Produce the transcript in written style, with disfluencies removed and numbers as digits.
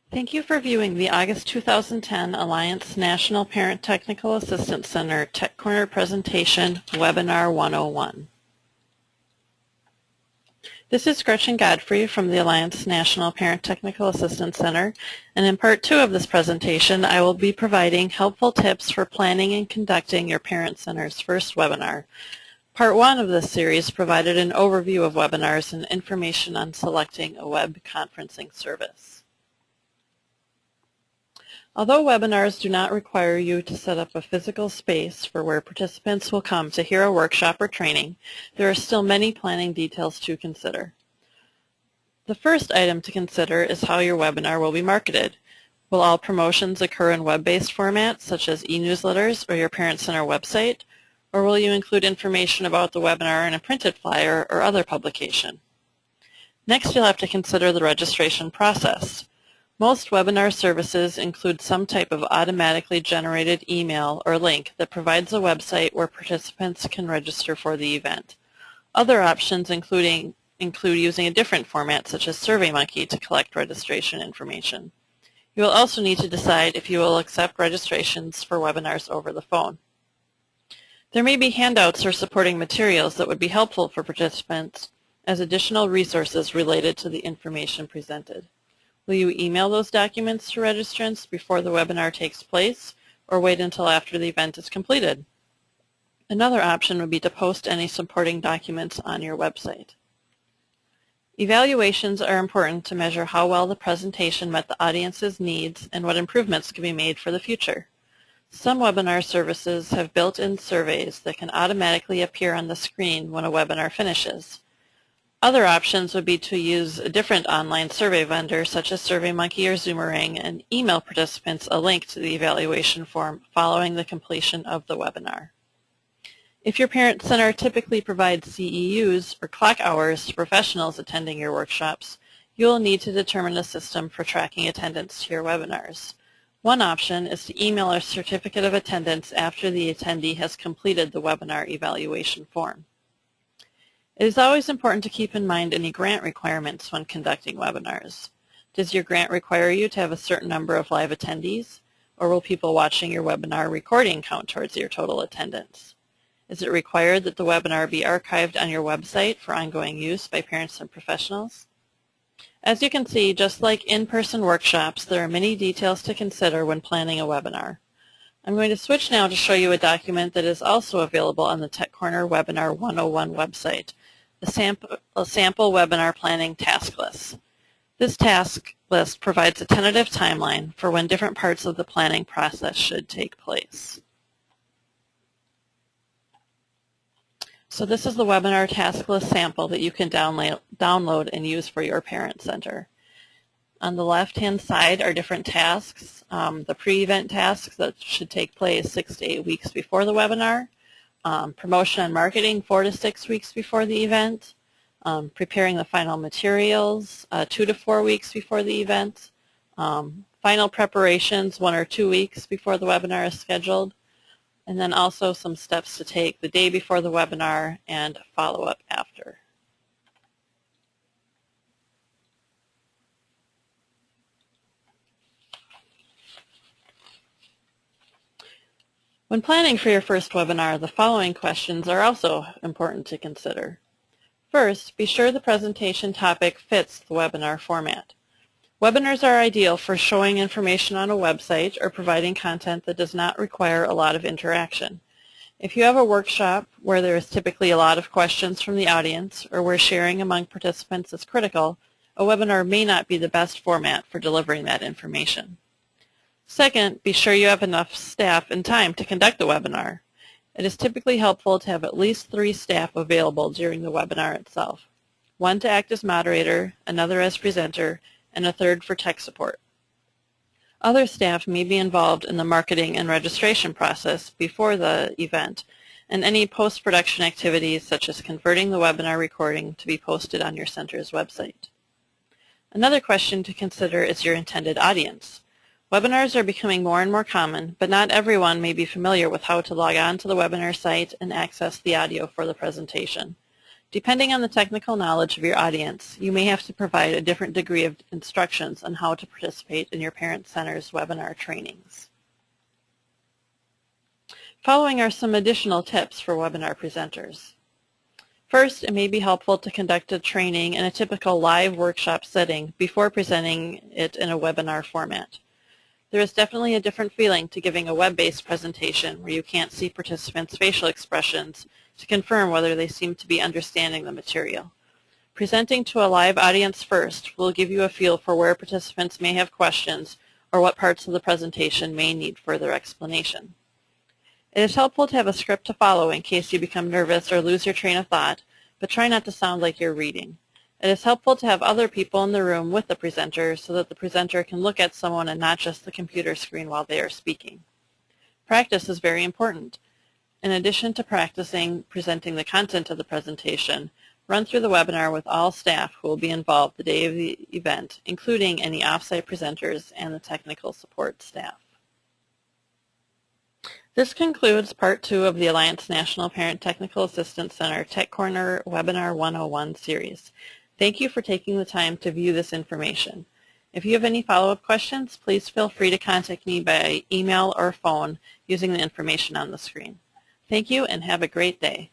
Thank you for viewing the August 2010 Alliance National Parent Technical Assistance Center Tech Corner presentation, Webinar 101. This is Gretchen Godfrey from the Alliance National Parent Technical Assistance Center, and in Part 2 of this presentation, I will be providing helpful tips for planning and conducting your Parent Center's first webinar. Part 1 of this series provided an overview of webinars and information on selecting a web conferencing service. Although webinars do not require you to set up a physical space for where participants will come to hear a workshop or training, there are still many planning details to consider. The first item to consider is how your webinar will be marketed. Will all promotions occur in web-based formats such as e-newsletters or your Parent Center website, or will you include information about the webinar in a printed flyer or other publication? Next, you'll have to consider the registration process. Most webinar services include some type of automatically generated email or link that provides a website where participants can register for the event. Other options include using a different format such as SurveyMonkey to collect registration information. You will also need to decide if you will accept registrations for webinars over the phone. There may be handouts or supporting materials that would be helpful for participants as additional resources related to the information presented. Will you email those documents to registrants before the webinar takes place, or wait until after the event is completed? Another option would be to post any supporting documents on your website. Evaluations are important to measure how well the presentation met the audience's needs and what improvements can be made for the future. Some webinar services have built-in surveys that can automatically appear on the screen when a webinar finishes. Other options would be to use a different online survey vendor such as SurveyMonkey or Zoomerang and email participants a link to the evaluation form following the completion of the webinar. If your Parent Center typically provides CEUs or clock hours to professionals attending your workshops, you will need to determine a system for tracking attendance to your webinars. One option is to email a certificate of attendance after the attendee has completed the webinar evaluation form. It is always important to keep in mind any grant requirements when conducting webinars. Does your grant require you to have a certain number of live attendees, or will people watching your webinar recording count towards your total attendance? Is it required that the webinar be archived on your website for ongoing use by parents and professionals? As you can see, just like in-person workshops, there are many details to consider when planning a webinar. I'm going to switch now to show you a document that is also available on the Tech Corner Webinar 101 website, a sample webinar planning task list. This task list provides a tentative timeline for when different parts of the planning process should take place. So this is the webinar task list sample that you can download and use for your Parent Center. On the left-hand side are different tasks, the pre-event tasks that should take place 6 to 8 weeks before the webinar, promotion and marketing 4 to 6 weeks before the event, preparing the final materials 2 to 4 weeks before the event, final preparations 1 or 2 weeks before the webinar is scheduled, and then also some steps to take the day before the webinar and follow-up after. When planning for your first webinar, the following questions are also important to consider. First, be sure the presentation topic fits the webinar format. Webinars are ideal for showing information on a website or providing content that does not require a lot of interaction. If you have a workshop where there is typically a lot of questions from the audience or where sharing among participants is critical, a webinar may not be the best format for delivering that information. Second, be sure you have enough staff and time to conduct the webinar. It is typically helpful to have at least 3 staff available during the webinar itself. 1 to act as moderator, another as presenter, and a 3rd for tech support. Other staff may be involved in the marketing and registration process before the event and any post-production activities such as converting the webinar recording to be posted on your center's website. Another question to consider is your intended audience. Webinars are becoming more and more common, but not everyone may be familiar with how to log on to the webinar site and access the audio for the presentation. Depending on the technical knowledge of your audience, you may have to provide a different degree of instructions on how to participate in your Parent Center's webinar trainings. Following are some additional tips for webinar presenters. First, it may be helpful to conduct a training in a typical live workshop setting before presenting it in a webinar format. There is definitely a different feeling to giving a web-based presentation where you can't see participants' facial expressions to confirm whether they seem to be understanding the material. Presenting to a live audience first will give you a feel for where participants may have questions or what parts of the presentation may need further explanation. It is helpful to have a script to follow in case you become nervous or lose your train of thought, but try not to sound like you're reading. It is helpful to have other people in the room with the presenter so that the presenter can look at someone and not just the computer screen while they are speaking. Practice is very important. In addition to practicing presenting the content of the presentation, run through the webinar with all staff who will be involved the day of the event, including any off-site presenters and the technical support staff. This concludes Part 2 of the Alliance National Parent Technical Assistance Center Tech Corner Webinar 101 series. Thank you for taking the time to view this information. If you have any follow-up questions, please feel free to contact me by email or phone using the information on the screen. Thank you and have a great day.